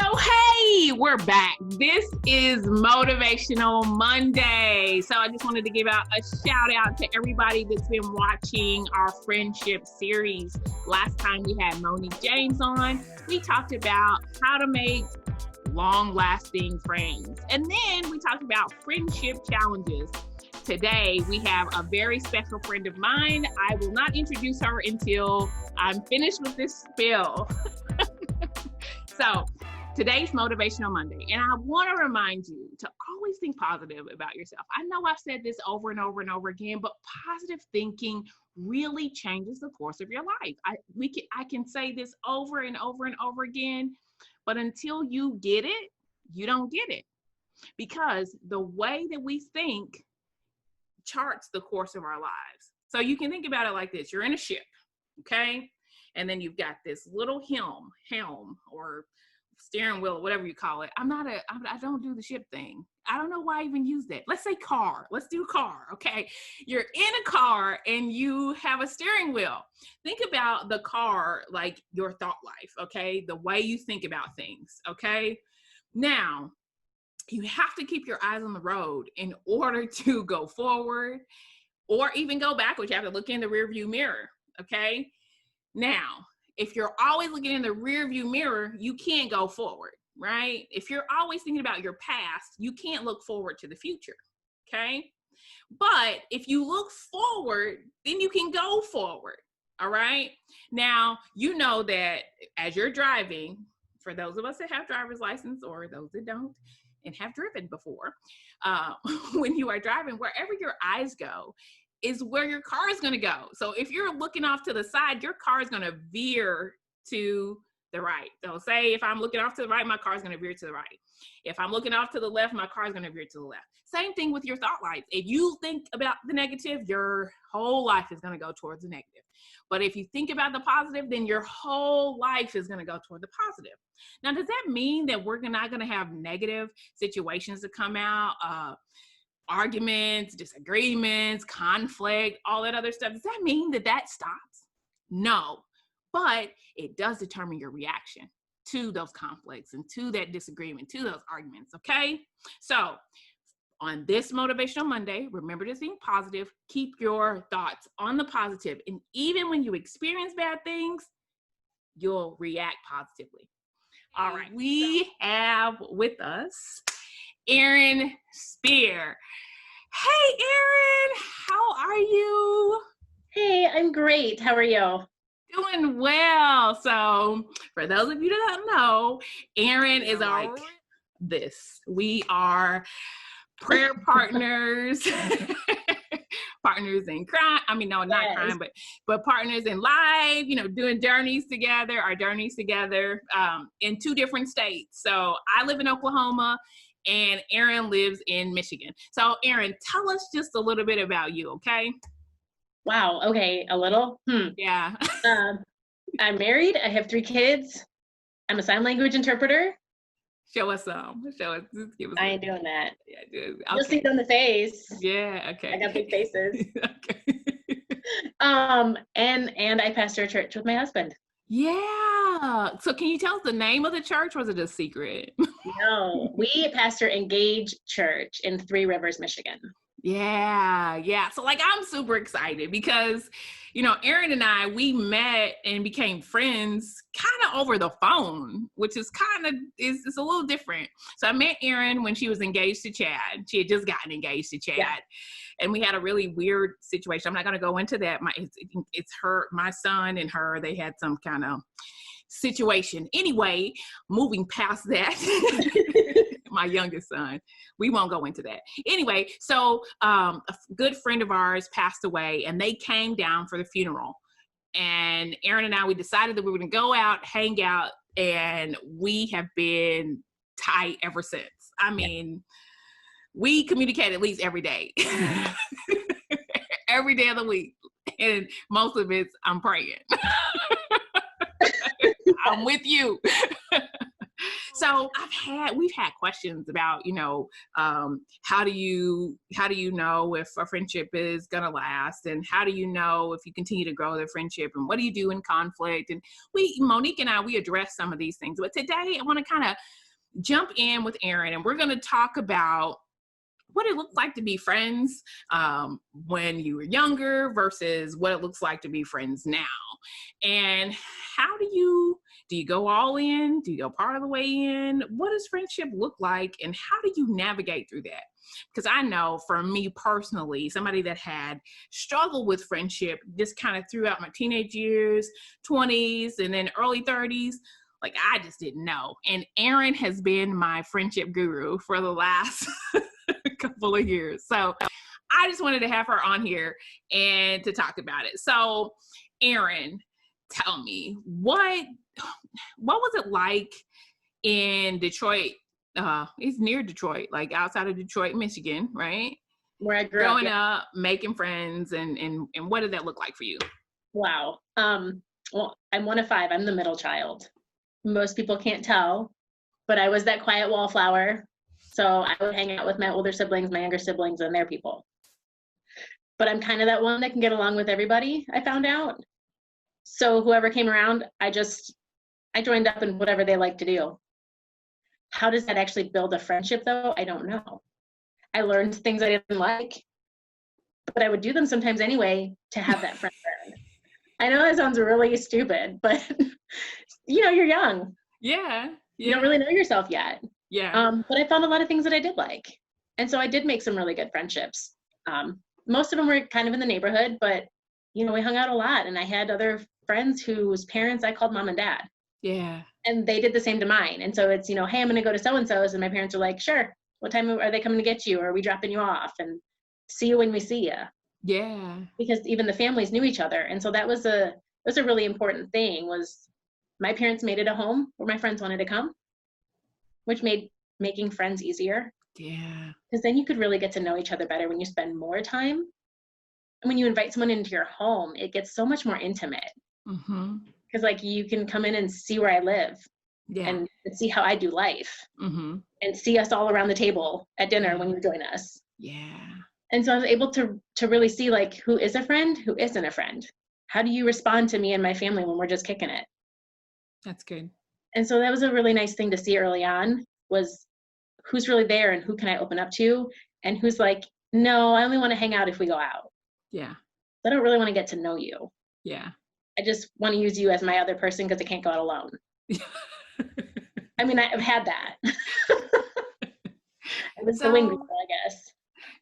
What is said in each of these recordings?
So, hey, we're back. This is Motivational Monday. So I just wanted to give out a shout out to everybody that's been watching our friendship series. Last time we had Monique James on. We talked about how to make long-lasting friends. And then we talked about friendship challenges. Today, we have a very special friend of mine. I will not introduce her until I'm finished with this spiel. So, today's Motivational Monday, and I want to remind you to always think positive about yourself. I know I've said this over and over and over again, but positive thinking really changes the course of your life. I can say this over and over and over again, but until you get it, you don't get it. Because the way that we think charts the course of our lives. So you can think about it like this. You're in a ship, okay? And then you've got this little helm or steering wheel, whatever you call it. I don't do the ship thing. I don't know why I even use that. Let's say car. Let's do car, okay? You're in a car and you have a steering wheel. Think about the car like your thought life, okay? The way you think about things, okay? Now, you have to keep your eyes on the road in order to go forward or even go backwards. You have to look in the rearview mirror, okay? Now, if you're always looking in the rearview mirror, you can't go forward, right? If you're always thinking about your past, you can't look forward to the future, okay? But if you look forward, then you can go forward, all right? Now, you know that as you're driving, for those of us that have driver's license or those that don't and have driven before, when you are driving, wherever your eyes go, is where your car is going to go. So if you're looking off to the side, your car is going to veer to the right. So say if I'm looking off to the right, my car is going to veer to the right. If I'm looking off to the left, my car is going to veer to the left. Same thing with your thought life. If you think about the negative, your whole life is going to go towards the negative. But if you think about the positive, then your whole life is going to go toward the positive. Now, does that mean that we're not going to have negative situations that come out? Arguments, disagreements, conflict, all that other stuff. Does that mean that stops? No, but it does determine your reaction to those conflicts and to that disagreement, to those arguments, okay? So on this Motivational Monday, remember to think positive, keep your thoughts on the positive, and even when you experience bad things, you'll react positively. All right, we have with us Erin Speer. Hey, Erin, how are you? Hey, I'm great. How are you? Doing well. So, for those of you that don't know, Erin is this. We are prayer partners, partners in crime. I mean, no, not crime, but partners in life. Doing journeys together. Our journeys together in 2 different states. So, I live in Oklahoma. And Erin lives in Michigan. So, Erin, tell us just a little bit about you, okay? Wow. Okay. A little? Yeah. I'm married. I have 3 kids. I'm a sign language interpreter. Show us some. Show us. Just give us. I ain't doing that. Yeah, dude. Okay. You'll see it on the face. Yeah. Okay. I got big faces. Okay. And I pastor a church with my husband. Yeah. So can you tell us the name of the church, or is it a secret? No, we pastor Engage Church in 3 Rivers, Michigan. Yeah. So I'm super excited because, Erin and I, we met and became friends kind of over the phone, which is it's a little different. So I met Erin when she was engaged to Chad. She had just gotten engaged to Chad. Yeah. And we had a really weird situation. I'm not going to go into that. It's my son and her, they had some kind of situation. Anyway, moving past that, my youngest son, we won't go into that. Anyway, so a good friend of ours passed away and they came down for the funeral. And Erin and I, we decided that we were going to go out, hang out, and we have been tight ever since. I mean, we communicate at least every day, every day of the week. And most of it's, I'm praying. I'm with you. So we've had questions about, how do you know if a friendship is going to last, and how do you know if you continue to grow the friendship, and what do you do in conflict? And Monique and we address some of these things, but today I want to kind of jump in with Erin, and we're going to talk about what it looks like to be friends when you were younger versus what it looks like to be friends now. And how do you go all in? Do you go part of the way in? What does friendship look like? And how do you navigate through that? Because I know for me personally, somebody that had struggled with friendship just kind of throughout my teenage years, 20s, and then early 30s, like I just didn't know. And Erin has been my friendship guru for the last couple of years. So I just wanted to have her on here and to talk about it. So Erin, tell me, what was it like in Detroit? It's near Detroit, like outside of Detroit, Michigan, right? Where I grew Growing up, up, making friends, and what did that look like for you? Wow. Well, I'm one of 5. I'm the middle child. Most people can't tell, but I was that quiet wallflower. So I would hang out with my older siblings, my younger siblings, and their people. But I'm kind of that one that can get along with everybody, I found out. So whoever came around, I joined up in whatever they like to do. How does that actually build a friendship, though? I don't know. I learned things I didn't like, but I would do them sometimes anyway to have that friend. I know that sounds really stupid, but you're young. Yeah. You don't really know yourself yet. Yeah. But I found a lot of things that I did like. And so I did make some really good friendships. Most of them were kind of in the neighborhood, but, we hung out a lot. And I had other friends whose parents I called mom and dad. Yeah. And they did the same to mine. And so it's, hey, I'm going to go to so-and-so's. And my parents are like, sure. What time are they coming to get you? Or are we dropping you off? And see you when we see you. Yeah. Because even the families knew each other. And so that was a really important thing, was my parents made it a home where my friends wanted to come, which made making friends easier. Yeah. Because then you could really get to know each other better when you spend more time. And when you invite someone into your home, it gets so much more intimate. Mm-hmm. Because you can come in and see where I live. Yeah. And see how I do life. Mm-hmm. And see us all around the table at dinner when you join us. Yeah. And so I was able to really see who is a friend, who isn't a friend. How do you respond to me and my family when we're just kicking it? That's good. And so that was a really nice thing to see early on, was who's really there and who can I open up to, and who's like, no, I only want to hang out if we go out. Yeah. I don't really want to get to know you. Yeah. I just want to use you as my other person because I can't go out alone. I mean, I've had that. I was the wing girl, I guess.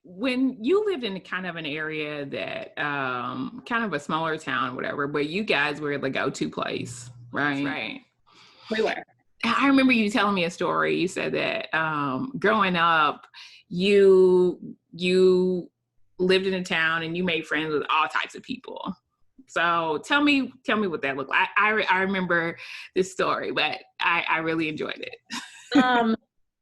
When you lived in kind of an area that, kind of a smaller town, whatever, but you guys were the go-to place, right? Right. We were. I remember you telling me a story. You said that growing up, you lived in a town and you made friends with all types of people. So tell me what that looked like. I remember this story, but I really enjoyed it.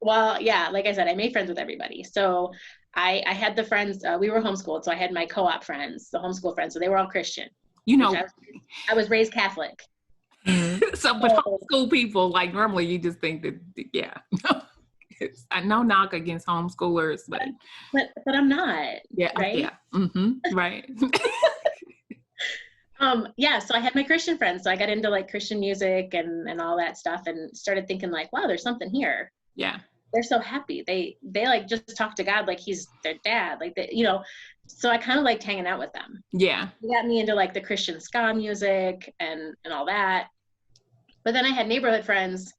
Well, yeah, like I said, I made friends with everybody. So I had the friends, we were homeschooled. So I had my co-op friends, the homeschool friends. So they were all Christian. I was raised Catholic. But homeschool people, normally you just think that, yeah. I no knock against homeschoolers, but I'm not. Yeah. Right. Yeah. Mm-hmm. Right. Yeah. So I had my Christian friends. So I got into Christian music and all that stuff, and started thinking wow, there's something here. Yeah. They're so happy. They just talk to God like he's their dad. So I kind of liked hanging out with them. Yeah. It got me into the Christian ska music and all that. But then I had neighborhood friends,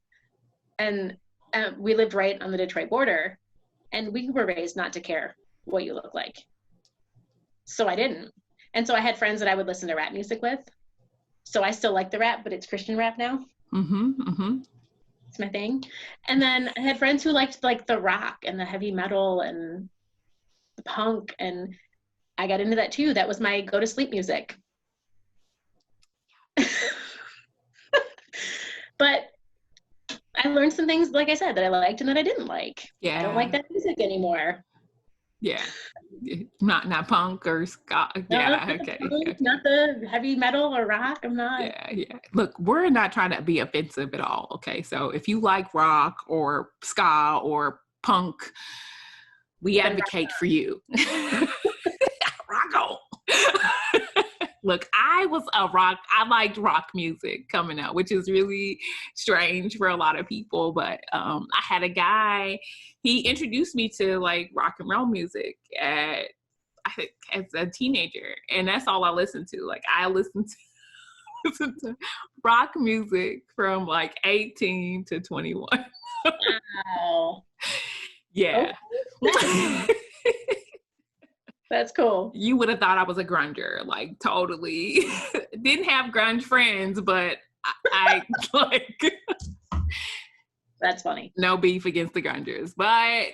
and we lived right on the Detroit border, and we were raised not to care what you look like. So I didn't. And so I had friends that I would listen to rap music with. So I still like the rap, but it's Christian rap now. Mm-hmm. Mm-hmm. It's my thing. And then I had friends who liked the rock and the heavy metal and the punk, and I got into that too. That was my go to sleep music. But I learned some things, like I said, that I liked and that I didn't like. Yeah. I don't like that music anymore. Yeah. Not punk or ska. No, Yeah, not the okay. punk, not the heavy metal or rock. I'm not. Yeah. Look, we're not trying to be offensive at all. Okay, so if you like rock or ska or punk, we Then advocate for you. Rock on. Look, I liked rock music coming out, which is really strange for a lot of people. But I had a guy, he introduced me to like rock and roll music I think as a teenager. And that's all I listened to. Like I listened to rock music from like 18 to 21. Wow. Yeah. Okay. That's cool. You would have thought I was a grunger, like totally. Didn't have grunge friends, but I like That's funny. no beef against the grungers, but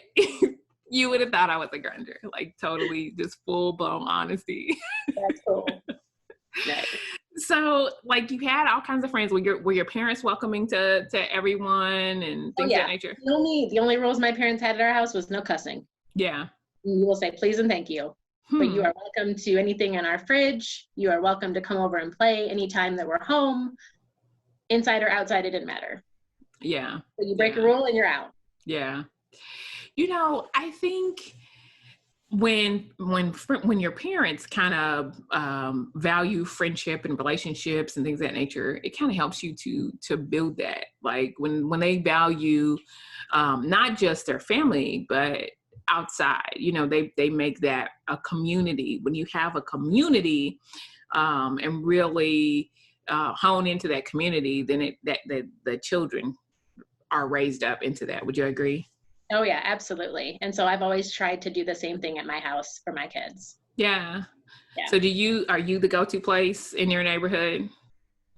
you would have thought I was a grunger, like totally just full blown honesty. That's cool. Nice. So like you had all kinds of friends. Were your parents welcoming to everyone and things of that nature? The only rules my parents had at our house was no cussing. Yeah. We will say please and thank you. But you are welcome to anything in our fridge. You are welcome to come over and play anytime that we're home. Inside or outside, it didn't matter. Yeah. So you break a rule and you're out. Yeah. You know, I think when your parents kind of value friendship and relationships and things of that nature, it kind of helps you to build that. Like when they value not just their family, but outside, you know, they make that a community. When you have a community and really hone into that community, then the children are raised up into that. Would you agree? Oh yeah, absolutely. And so I've always tried to do the same thing at my house for my kids. Yeah. So are you the go-to place in your neighborhood?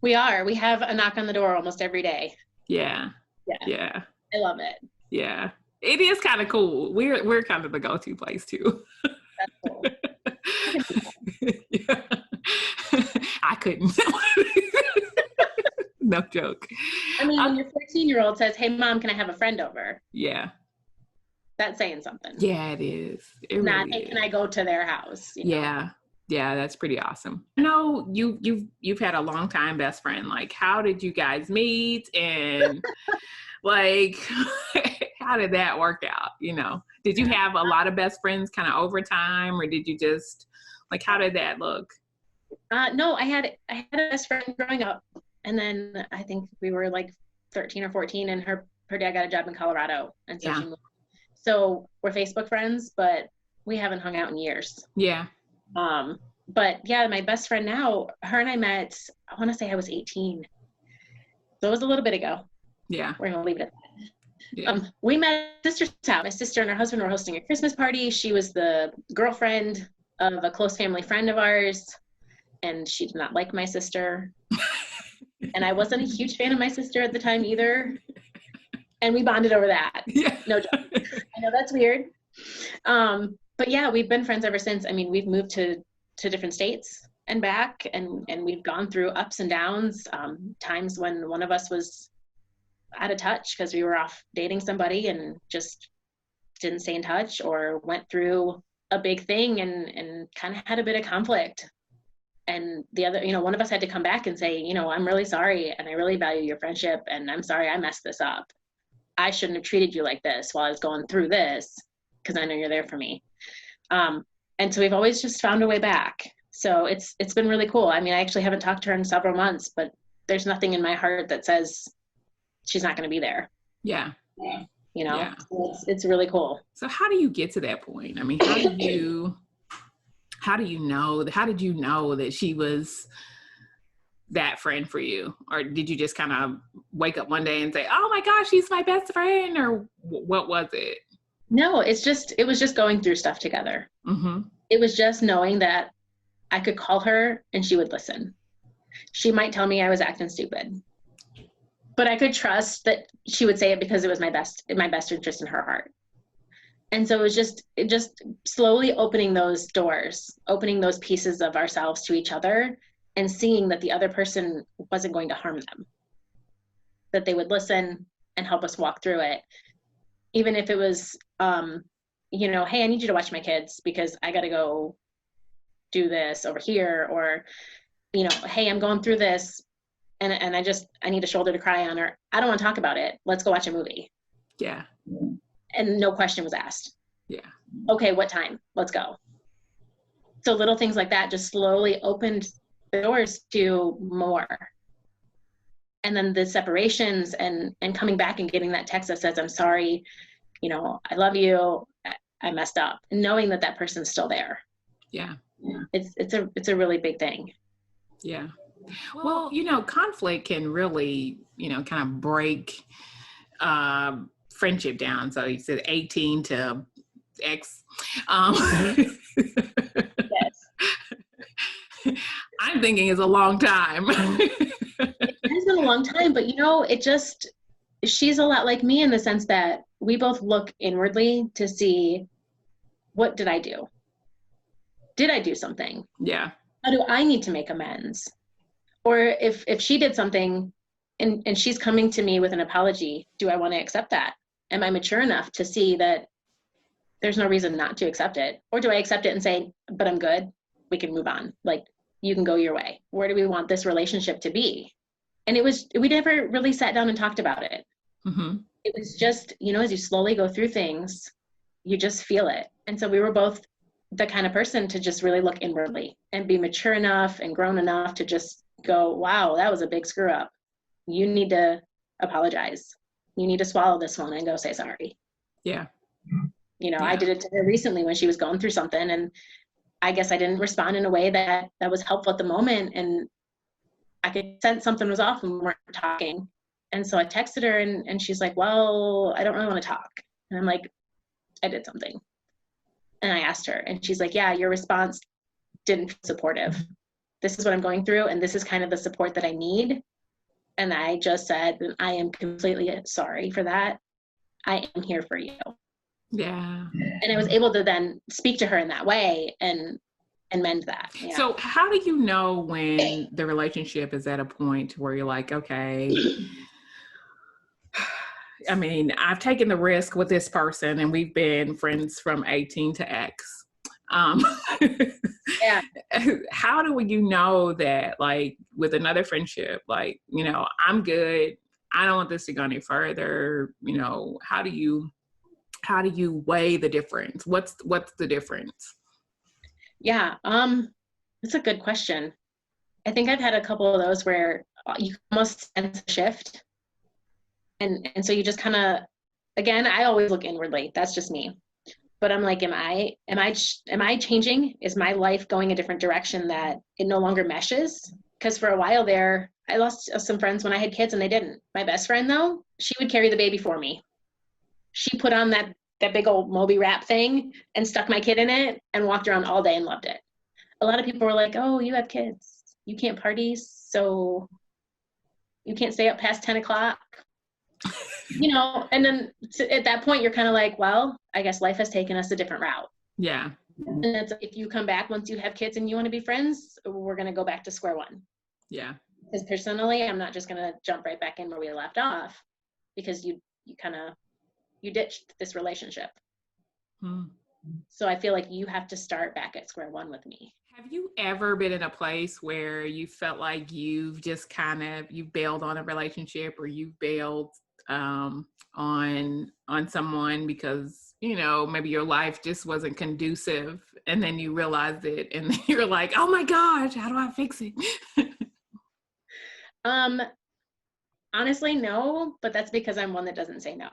We are. We have a knock on the door almost every day. Yeah. Yeah. I love it. Yeah. It is kind of cool. We're kind of the go-to place too. That's cool. Yeah. I couldn't. No joke. I mean, when your 14-year-old says, "Hey mom, can I have a friend over?" Yeah. That's saying something. Yeah, it is. It Not, really "Hey, is. can I go to their house?" You know? Yeah. Yeah, that's pretty awesome. I know you've had a long time best friend. Like, how did you guys meet? And like, how did that work out? You know, did you have a lot of best friends kind of over time, or did you just like, how did that look? No, I had a best friend growing up, and then I think we were like 13 or 14, and her dad got a job in Colorado, and so she moved. So we're Facebook friends, but we haven't hung out in years. Yeah. But yeah, my best friend now, her and I met, I want to say I was 18. So it was a little bit ago. Yeah. We're going to leave it at that. Yeah. We met at my sister's house. My sister and her husband were hosting a Christmas party. She was the girlfriend of a close family friend of ours, and she did not like my sister. And I wasn't a huge fan of my sister at the time either. And we bonded over that. Yeah. No joke. I know that's weird. But yeah, we've been friends ever since. I mean, we've moved to different states and back, and we've gone through ups and downs, times when one of us was out of touch because we were off dating somebody and just didn't stay in touch, or went through a big thing and kind of had a bit of conflict. And the other, you know, one of us had to come back and say, you know, I'm really sorry, and I really value your friendship, and I'm sorry I messed this up. I shouldn't have treated you like this while I was going through this, because I know you're there for me. And so we've always just found a way back. So it's been really cool. I mean, I actually haven't talked to her in several months, but there's nothing in my heart that says she's not going to be there. Yeah. You know, Yeah. So it's really cool. So how do you get to that point? I mean, how did you know that she was that friend for you? Or did you just kind of wake up one day and say, oh my gosh, she's my best friend? Or what was it? No, it was just going through stuff together. Mm-hmm. It was just knowing that I could call her and she would listen. She might tell me I was acting stupid, but I could trust that she would say it because it was in my best interest in her heart. And so it just slowly opening those doors, opening those pieces of ourselves to each other, and seeing that the other person wasn't going to harm them, that they would listen and help us walk through it. Even if it was hey, I need you to watch my kids because I got to go do this over here, or, hey, I'm going through this and I need a shoulder to cry on, or I don't want to talk about it. Let's go watch a movie. Yeah. And no question was asked. Yeah. Okay, what time? Let's go. So little things like that just slowly opened the doors to more. And then the separations and coming back and getting that text that says, I'm sorry, I love you, I messed up. And knowing that person's still there. Yeah. It's a really big thing. Yeah. Well, conflict can really, kind of break friendship down. So you said 18 to X. Yes. I'm thinking it's a long time. It has been a long time, but she's a lot like me in the sense that we both look inwardly to see, what did I do? Did I do something? Yeah. How do I need to make amends? Or if she did something and she's coming to me with an apology, do I want to accept that? Am I mature enough to see that there's no reason not to accept it? Or do I accept it and say, but I'm good, we can move on. Like, you can go your way. Where do we want this relationship to be? And we never really sat down and talked about it. Mm-hmm. It was just, as you slowly go through things, you just feel it. And so we were both the kind of person to just really look inwardly and be mature enough and grown enough to just go, wow, that was a big screw up. You need to apologize. You need to swallow this one and go say sorry. Yeah. I did it to her recently when she was going through something, and I guess I didn't respond in a way that was helpful at the moment. And I could sense something was off when we weren't talking. And so I texted her and she's like, well, I don't really want to talk. And I'm like, I did something. And I asked her and she's like, yeah, your response didn't feel supportive. This is what I'm going through. And this is kind of the support that I need. And I just said, I am completely sorry for that. I am here for you. Yeah. And I was able to then speak to her in that way and mend that. Yeah. So how do you know when the relationship is at a point where you're like, okay, I mean, I've taken the risk with this person and we've been friends from 18 to X. Yeah. How do you know that, like, with another friendship, like, I'm good, I don't want this to go any further, how do you weigh the difference? What's the difference? Yeah. That's a good question. I think I've had a couple of those where you almost sense a shift. And so you just kind of, again, I always look inwardly. That's just me. But I'm like, am I changing? Is my life going a different direction that it no longer meshes? Because for a while there, I lost some friends when I had kids and they didn't. My best friend though, she would carry the baby for me. She put on that big old Moby wrap thing and stuck my kid in it and walked around all day and loved it. A lot of people were like, oh, you have kids, you can't party, so you can't stay up past 10 o'clock. And then at that point, you're kind of like, well, I guess life has taken us a different route. Yeah. And it's, if you come back once you have kids and you want to be friends, we're going to go back to square one. Yeah. Because personally, I'm not just going to jump right back in where we left off, because you ditched this relationship. So I feel like you have to start back at square one with me. Have you ever been in a place where you felt like you've just you've bailed on a relationship, or you've bailed on someone because, maybe your life just wasn't conducive, and then you realized it and then you're like, oh my gosh, how do I fix it? Honestly, no, but that's because I'm one that doesn't say no.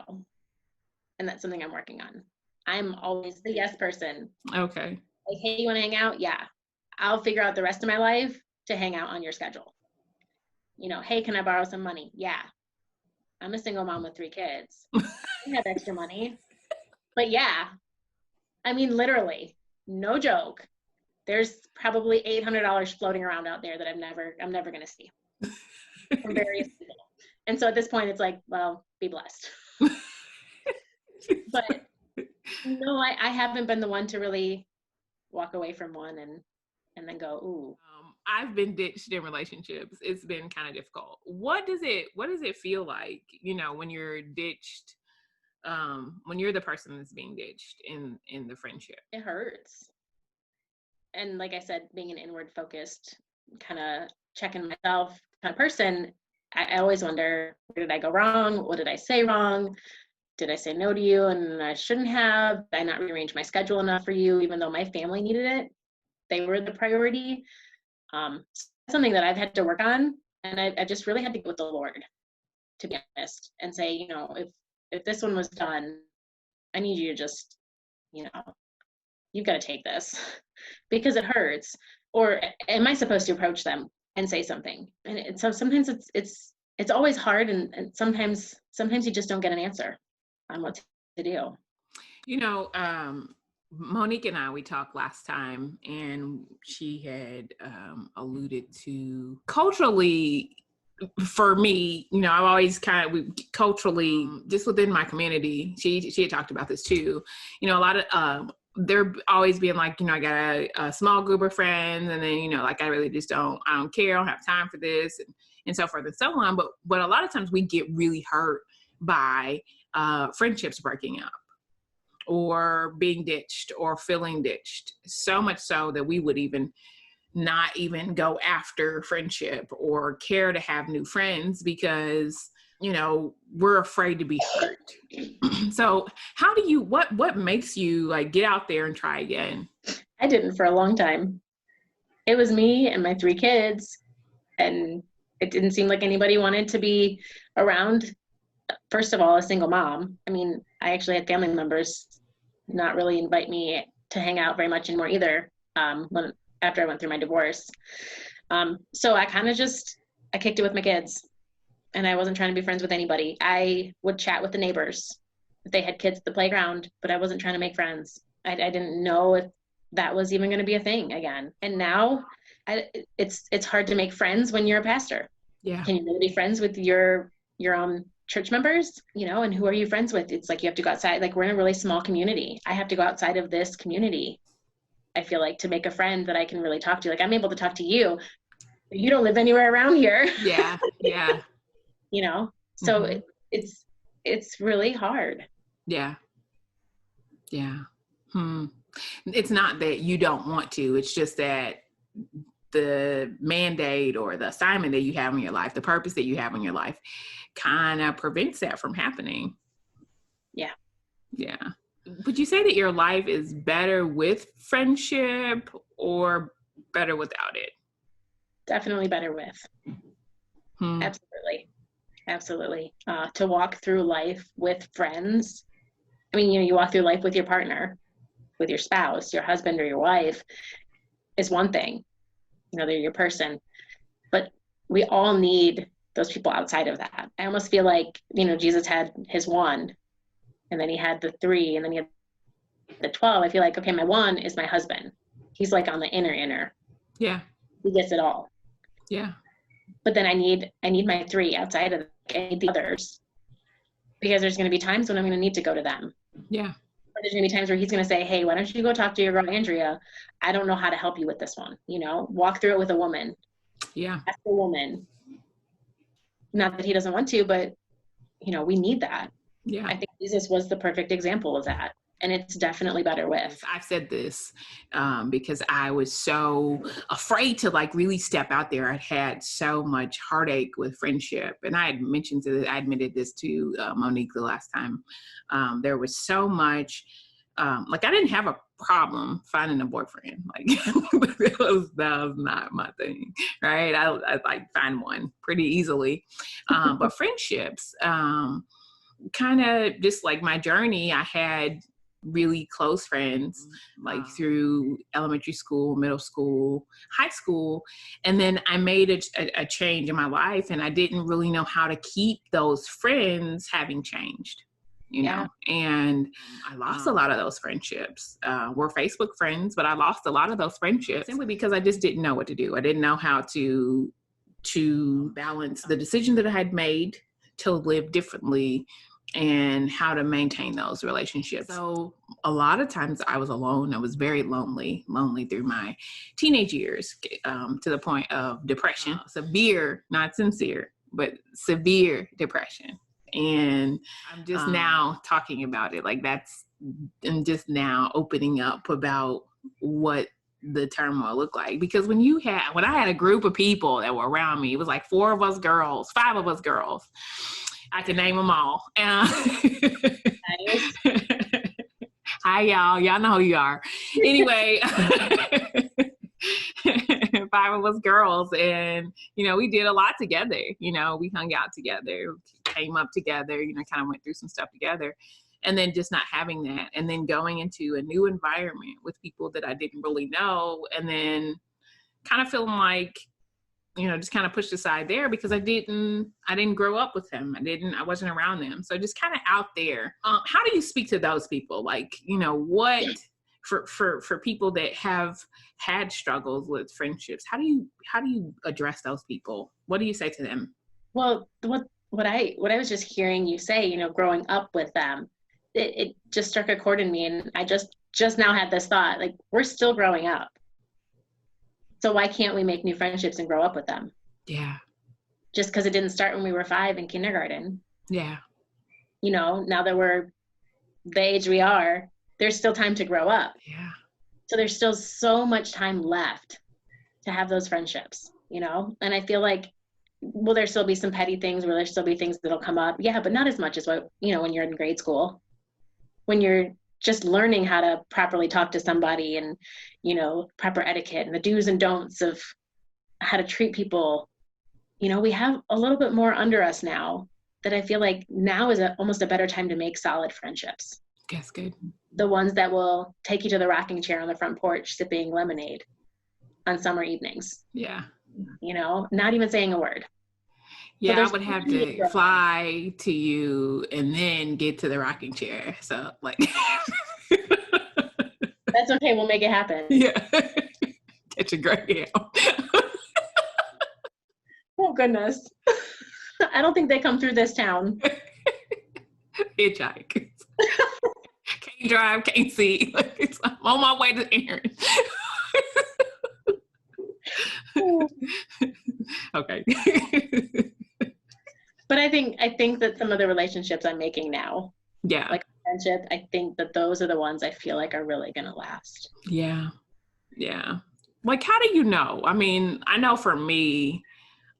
And that's something I'm working on. I'm always the yes person. Okay. Like, hey, you want to hang out? Yeah. I'll figure out the rest of my life to hang out on your schedule. Hey, can I borrow some money? Yeah. I'm a single mom with 3 kids. I have extra money. But yeah, I mean, literally, no joke. There's probably $800 floating around out there that I'm never going to see from various people. And so at this point, it's like, well, be blessed. But no, I haven't been the one to really walk away from one and then go, ooh. I've been ditched in relationships. It's been kind of difficult. What does it feel like, when you're ditched when you're the person that's being ditched in the friendship? It hurts. And like I said, being an inward focused, kind of checking myself kind of person, I always wonder, where did I go wrong? What did I say wrong? Did I say no to you and I shouldn't have? Did I not rearrange my schedule enough for you, even though my family needed it? They were the priority. Something that I've had to work on, and I just really had to go with the Lord, to be honest, and say, you know, if this one was done, I need you to just, you know, you've got to take this because it hurts. Or am I supposed to approach them and say something? And so sometimes it's always hard, and sometimes you just don't get an answer on what to do. You know, Monique and I, we talked last time, and she had alluded to culturally, for me, you know, I've always culturally, just within my community, she had talked about this too. You know, a lot of, they're always being like, you know, I got a small group of friends, and then, you know, like, I really just I don't care, I don't have time for this, and so forth and so on. But a lot of times we get really hurt by friendships breaking up, or being ditched, or feeling ditched, so much so that we would not even go after friendship or care to have new friends because, you know, we're afraid to be hurt. So how do you, what makes you like get out there and try again? I didn't for a long time. It was me and my 3 kids, and it didn't seem like anybody wanted to be around. First of all, a single mom. I mean, I actually had family members not really invite me to hang out very much anymore either, after I went through my divorce. So I kind of I kicked it with my kids, and I wasn't trying to be friends with anybody. I would chat with the neighbors if they had kids at the playground, but I wasn't trying to make friends. I didn't know if that was even going to be a thing again. And now it's hard to make friends when you're a pastor. Yeah. Can you really be friends with your church members, you know, and who are you friends with? It's like you have to go outside. Like, we're in a really small community. I have to go outside of this community, I feel like, to make a friend that I can really talk to. Like, I'm able to talk to you, but you don't live anywhere around here. Yeah. Yeah. You know, so it's really hard. Yeah. Yeah. It's not that you don't want to, it's just that the mandate or the assignment that you have in your life, the purpose that you have in your life, kind of prevents that from happening. Yeah. Yeah. Would you say that your life is better with friendship or better without it? Definitely better with. Absolutely. To walk through life with friends. I mean, you know, you walk through life with your partner, with your spouse, your husband or your wife, is one thing. You know, they're your person. But we all need those people outside of that. I almost feel like, you know, Jesus had his 1, and then he had the 3, and then he had the 12. I feel like, okay, my 1 is my husband. He's like on the inner. Yeah. He gets it all. Yeah. But then I need my 3 outside of I need the others, because there's going to be times when I'm going to need to go to them. Yeah. Or there's going to be times where he's going to say, hey, why don't you go talk to your girl, Andrea? I don't know how to help you with this one. You know, walk through it with a woman. Yeah. Ask a woman. Not that he doesn't want to, but, you know, we need that. Yeah. I think Jesus was the perfect example of that. And it's definitely better with. I've said this because I was so afraid to like really step out there. I'd had so much heartache with friendship. And I had I admitted this to Monique the last time. There was so much, like, I didn't have a problem finding a boyfriend. Like, that was not my thing, right? I like find one pretty easily. But friendships, kind of just like my journey, I had really close friends, like through elementary school, middle school, high school. And then I made a change in my life, and I didn't really know how to keep those friends having changed, you know, and I lost a lot of those friendships. We're Facebook friends, but I lost a lot of those friendships simply because I just didn't know what to do. I didn't know how to balance the decision that I had made to live differently and how to maintain those relationships. So a lot of times I was alone. I was very lonely through my teenage years, to the point of depression, severe, not sincere, but severe depression. And I'm just now talking about it. Like and just now opening up about what the turmoil looked like. Because when I had a group of people that were around me, it was like 5 of us girls. I can name them all. Nice. Hi, y'all. Y'all know who you are. Anyway, 5 of us girls. And, we did a lot together. We hung out together, came up together, kind of went through some stuff together. And then just not having that. And then going into a new environment with people that I didn't really know. And then kind of feeling like, just kind of pushed aside there because I didn't grow up with them. I wasn't around them. So just kind of out there. How do you speak to those people? Like, what for people that have had struggles with friendships, how do you address those people? What do you say to them? Well, what I was just hearing you say, growing up with them, it just struck a chord in me. And I just now had this thought, like, we're still growing up. So why can't we make new friendships and grow up with them? Yeah. Just because it didn't start when we were 5 in kindergarten. Yeah. Now that we're the age we are, there's still time to grow up. Yeah. So there's still so much time left to have those friendships, and I feel like, will there still be some petty things? Will there still be things that'll come up? Yeah, but not as much as what, when you're in grade school, when you're just learning how to properly talk to somebody and, proper etiquette and the do's and don'ts of how to treat people. We have a little bit more under us now that I feel like now is almost a better time to make solid friendships. That's good. The ones that will take you to the rocking chair on the front porch, sipping lemonade on summer evenings. Yeah. Not even saying a word. Yeah, I would have to fly to you and then get to the rocking chair. So like. That's okay. We'll make it happen. Yeah. Catch a Greyhound. Oh, goodness. I don't think they come through this town. Hitchhike. Can't drive, can't see. I'm on my way to Erin. Okay. But I think that some of the relationships I'm making now, yeah, like friendship, I think that those are the ones I feel like are really going to last. Yeah. Yeah. Like, how do you know? I mean, I know for me,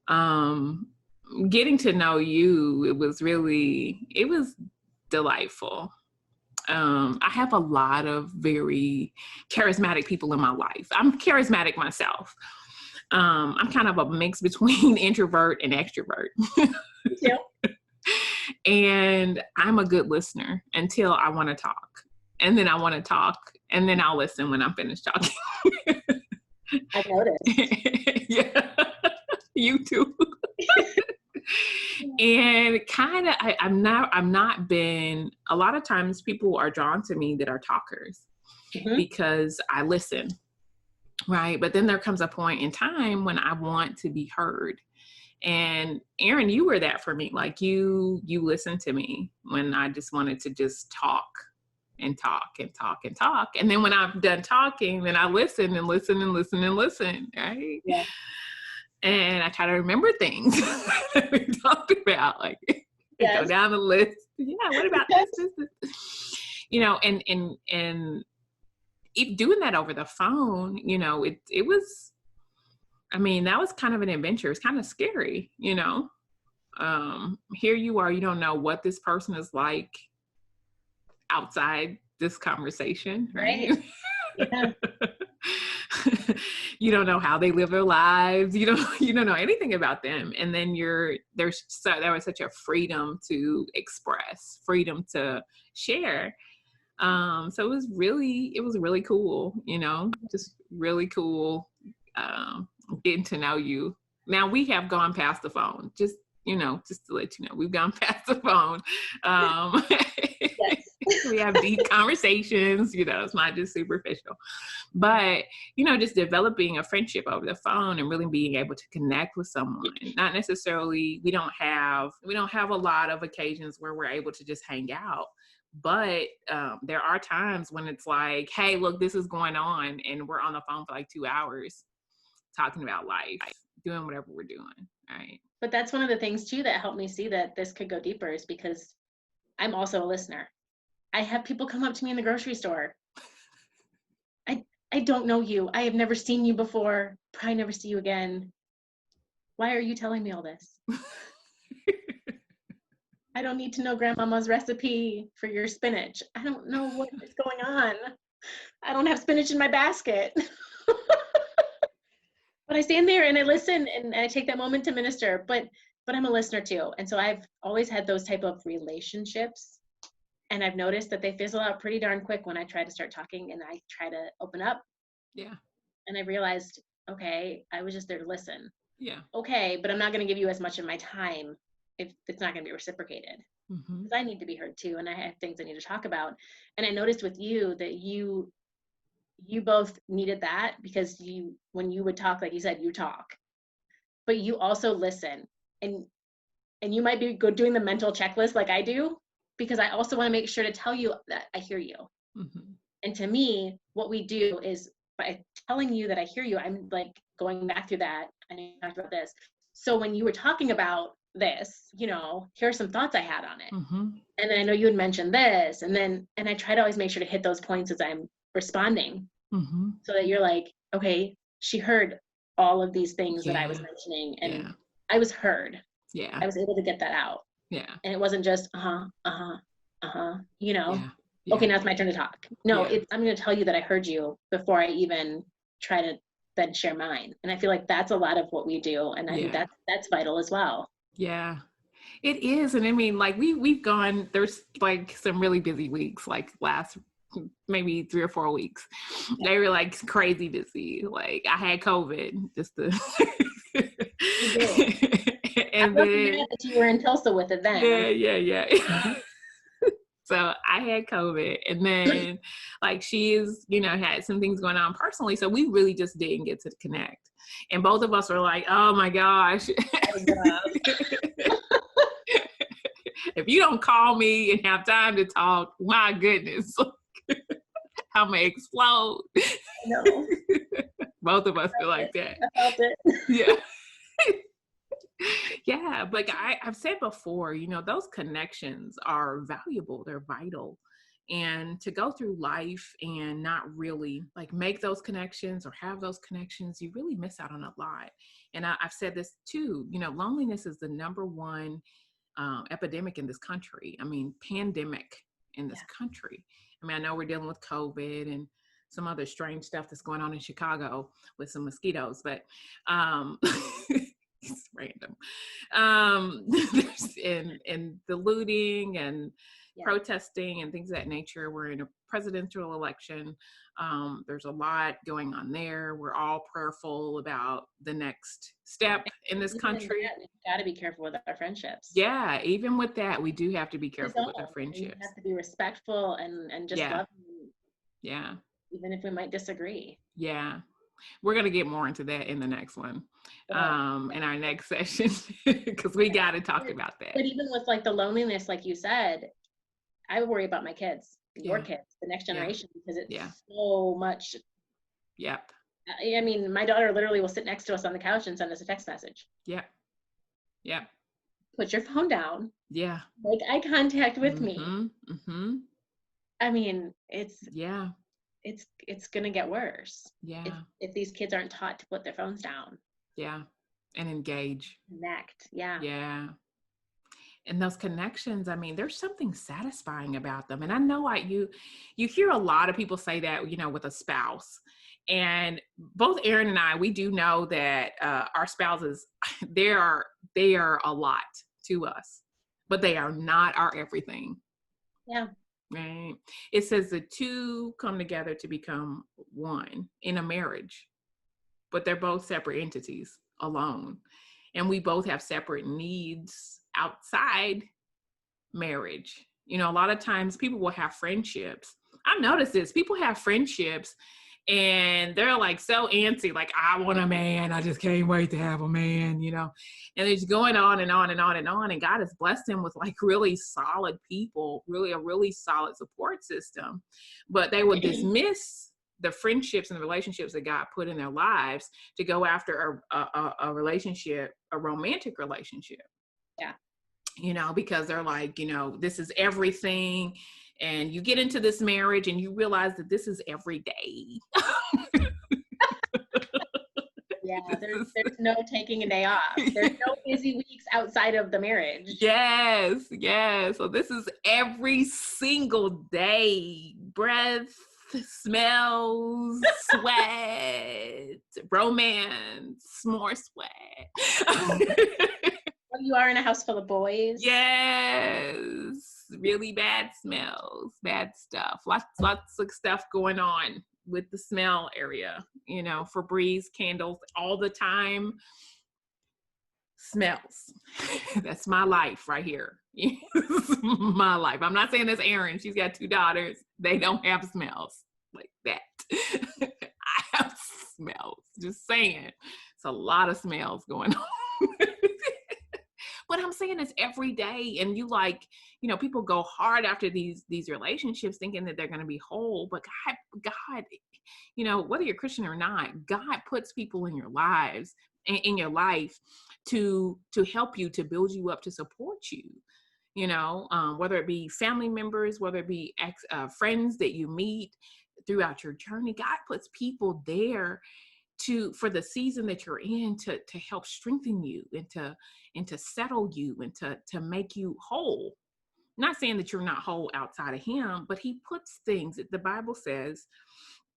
getting to know you, it was delightful. I have a lot of very charismatic people in my life. I'm charismatic myself. I'm kind of a mix between introvert and extrovert. Yeah. And I'm a good listener until I want to talk. And then I want to talk. And then I'll listen when I'm finished I've talking. noticed. Yeah. You too. And kind of, I'm not been, a lot of times people are drawn to me that are talkers because I listen. Right. But then there comes a point in time when I want to be heard. And Erin, you were that for me. Like you listened to me when I just wanted to just talk and talk and talk and talk. And then when I'm done talking, then I listen and listen and listen and listen. Right. Yeah. And I try to remember things that we talked about, like go down the list. Yeah. What about this? And if doing that over the phone, it was, I mean, that was kind of an adventure. It's kind of scary, here you are, you don't know what this person is like outside this conversation, right? Yeah. You don't know how they live their lives. You don't know anything about them. And then there was such a freedom to express, freedom to share. So it was really cool, just really cool, getting to know you. Now we have gone past the phone, just to let you know, we've gone past the phone. Yes. We have deep conversations, it's not just superficial, but, just developing a friendship over the phone and really being able to connect with someone. Not necessarily, we don't have a lot of occasions where we're able to just hang out. But there are times when it's like, hey, look, this is going on. And we're on the phone for like 2 hours talking about life, doing whatever we're doing. Right. But that's one of the things too that helped me see that this could go deeper, is because I'm also a listener. I have people come up to me in the grocery store. I don't know you. I have never seen you before. Probably never see you again. Why are you telling me all this? I don't need to know grandmama's recipe for your spinach. I don't know what is going on. I don't have spinach in my basket. But I stand there and I listen, and I take that moment to minister, but I'm a listener too. And so I've always had those type of relationships, and I've noticed that they fizzle out pretty darn quick when I try to start talking and I try to open up. Yeah. And I realized, okay, I was just there to listen. Yeah. Okay, but I'm not going to give you as much of my time if it's not going to be reciprocated. Mm-hmm. Because I need to be heard too, and I have things I need to talk about. And I noticed with you that you both needed that, because when you would talk, like you said, you talk, but you also listen, and you might be good doing the mental checklist like I do, because I also want to make sure to tell you that I hear you. Mm-hmm. And to me, what we do is, by telling you that I hear you, I'm like going back through that. I know you talked about this. So when you were talking about this, here are some thoughts I had on it. Mm-hmm. And then I know you had mentioned this, and I try to always make sure to hit those points as I'm responding, Mm-hmm. so that you're like, okay, she heard all of these things that I was Yeah. mentioning, and Yeah. I was heard. Yeah. I was able to get that out. Yeah. And it wasn't just, Yeah. okay, Yeah. now it's my turn to talk. No, Yeah. I'm going to tell you that I heard you before I even try to then share mine. And I feel like that's a lot of what we do. And I think Yeah. that's vital as well. Yeah. It is. And I mean, like we've gone, there's like some really busy weeks, like last maybe 3 or 4 weeks. Yeah. They were like crazy busy. Like I had COVID just to You did. and I love then that you were in Tulsa with it then. yeah. So I had COVID, and then like she's, had some things going on personally. So we really just didn't get to connect. And both of us were like, oh my gosh. If you don't call me and have time to talk, my goodness, I'm going to explode. No. Both of us feel like that. I felt it. Yeah. Yeah, but I've said before, those connections are valuable. They're vital. And to go through life and not really like make those connections or have those connections, you really miss out on a lot. And I've said this too, loneliness is the number one epidemic in this country. I mean, pandemic in this country. I mean, I know we're dealing with COVID and some other strange stuff that's going on in Chicago with some mosquitoes, but it's random. And the looting and protesting and things of that nature. We're in a presidential election. There's a lot going on there. We're all prayerful about the next step in this country. We've got to be careful with our friendships. Yeah, even with that, we do have to be careful with our friendships. You have to be respectful and just love them. Yeah. Even if we might disagree. Yeah. We're going to get more into that in the next one, in our next session, because we got to talk about that. But even with like the loneliness, like you said, I worry about my kids, your kids, the next generation, because it's so much. Yep. I mean, my daughter literally will sit next to us on the couch and send us a text message. Yep. Yep. Put your phone down. Yeah. Make eye contact with me. Mm-hmm. I mean, it's going to get worse. Yeah. If these kids aren't taught to put their phones down. Yeah. And engage. Connect. Yeah. Yeah. And those connections, I mean, there's something satisfying about them. And I know you hear a lot of people say that, with a spouse. And both Erin and I, we do know that our spouses, they are a lot to us, but they are not our everything. Yeah. Right. It says the two come together to become one in a marriage, but they're both separate entities alone. And we both have separate needs outside marriage. A lot of times people will have friendships. I've noticed this. People have friendships and they're like so antsy, like, I want a man. I just can't wait to have a man, and it's going on and on and on and on. And God has blessed them with like really solid people, really a really solid support system, but they will dismiss the friendships and the relationships that God put in their lives to go after a relationship, a romantic relationship. Yeah. You know, because they're like, you know, this is everything. And you get into this marriage and you realize that this is every day. Yeah, there's no taking a day off. There's no busy weeks outside of the marriage. Yes. So this is every single day. Breath, smells, sweat, romance, more sweat. You are in a house full of boys. Yes. Really bad smells, bad stuff. Lots of stuff going on with the smell area, you know, Febreze candles all the time. Smells. That's my life right here. My life. I'm not saying that's Erin. She's got 2 daughters. They don't have smells like that. I have smells. Just saying. It's a lot of smells going on. But I'm saying it's every day. And you like, you know, people go hard after these relationships thinking that they're going to be whole. But God, you know, whether you're Christian or not, God puts people in your lives, in your life to help you, to build you up, to support you. You know, whether it be family members, whether it be friends that you meet throughout your journey, God puts people there for the season that you're in to help strengthen you and to settle you and to make you whole. Not saying that you're not whole outside of him, but he puts things that the Bible says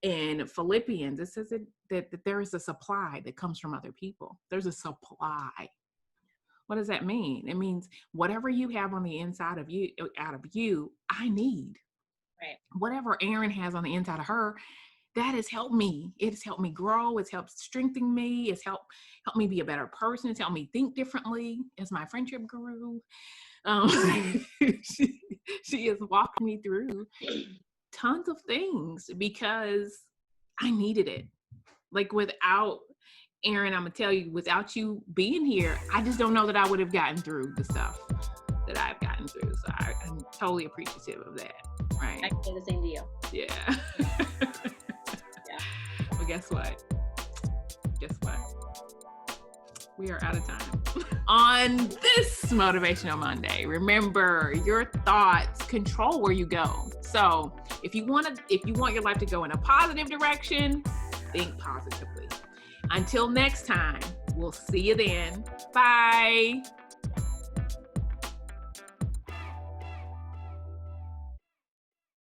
in Philippians, it says that there is a supply that comes from other people. There's a supply. What does that mean? It means whatever you have on the inside of you, out of you, I need. Right. Whatever Erin has on the inside of her, that has helped me. It has helped me grow. It's helped strengthen me. It's helped me be a better person. It's helped me think differently as my friendship grew. She has walked me through tons of things because I needed it. Like without Erin, I'm gonna tell you, without you being here, I just don't know that I would have gotten through the stuff that I've gotten through. So I'm totally appreciative of that. Right. I can say the same to you. Yeah. Well, guess what? We are out of time. On this Motivational Monday, remember your thoughts control where you go. So if you want your life to go in a positive direction, think positively. Until next time, we'll see you then. Bye.